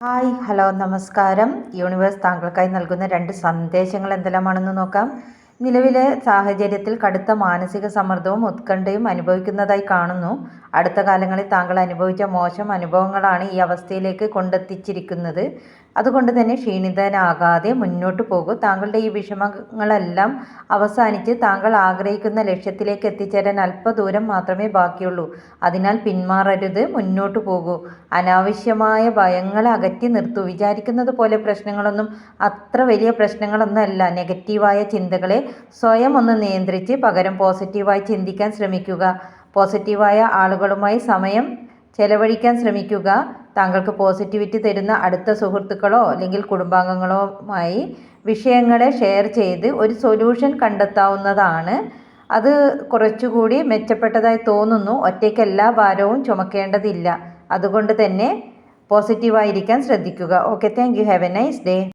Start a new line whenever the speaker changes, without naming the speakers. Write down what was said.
Hi hello നമസ്കാരം. Universe താങ്കൾക്കായി നൽകുന്ന 2 സന്ദേശങ്ങൾ എന്തെല്ലാമാണെന്ന് നോക്കാം. നിലവിലെ സാഹചര്യത്തിൽ കടുത്ത മാനസിക സമ്മർദ്ദവും ഉത്കണ്ഠയും അനുഭവിക്കുന്നതായി കാണുന്നു. അടുത്ത കാലങ്ങളിൽ താങ്കൾ അനുഭവിച്ച മോശം അനുഭവങ്ങളാണ് ഈ അവസ്ഥയിലേക്ക് കൊണ്ടെത്തിച്ചിരിക്കുന്നത്. അതുകൊണ്ട് തന്നെ ക്ഷീണിതനാകാതെ മുന്നോട്ട് പോകൂ. താങ്കളുടെ ഈ വിഷമങ്ങളെല്ലാം അവസാനിച്ച് താങ്കൾ ആഗ്രഹിക്കുന്ന ലക്ഷ്യത്തിലേക്ക് എത്തിച്ചേരാൻ അല്പദൂരം മാത്രമേ ബാക്കിയുള്ളൂ. അതിനാൽ പിന്മാറരുത്, മുന്നോട്ട് പോകൂ. അനാവശ്യമായ ഭയങ്ങളെ അകറ്റി നിർത്തൂ. വിചാരിക്കുന്നത് പോലെ പ്രശ്നങ്ങളൊന്നും അത്ര വലിയ പ്രശ്നങ്ങളൊന്നുമല്ല. നെഗറ്റീവായ ചിന്തകളെ സ്വയം ഒന്ന് നിയന്ത്രിച്ച് പകരം പോസിറ്റീവായി ചിന്തിക്കാൻ ശ്രമിക്കുക. പോസിറ്റീവായ ആളുകളുമായി സമയം ചെലവഴിക്കാൻ ശ്രമിക്കുക. താങ്കൾക്ക് പോസിറ്റിവിറ്റി തരുന്ന അടുത്ത സുഹൃത്തുക്കളോ അല്ലെങ്കിൽ കുടുംബാംഗങ്ങളുമായി വിഷയങ്ങളെ ഷെയർ ചെയ്ത് ഒരു സൊല്യൂഷൻ കണ്ടെത്താവുന്നതാണ്. അത് കുറച്ചുകൂടി മെച്ചപ്പെട്ടതായി തോന്നുന്നു. ഒറ്റയ്ക്ക് എല്ലാ ഭാരവും ചുമക്കേണ്ടതില്ല. അതുകൊണ്ട് തന്നെ പോസിറ്റീവായിരിക്കാൻ ശ്രദ്ധിക്കുക. Okay, thank you. Have A nice day.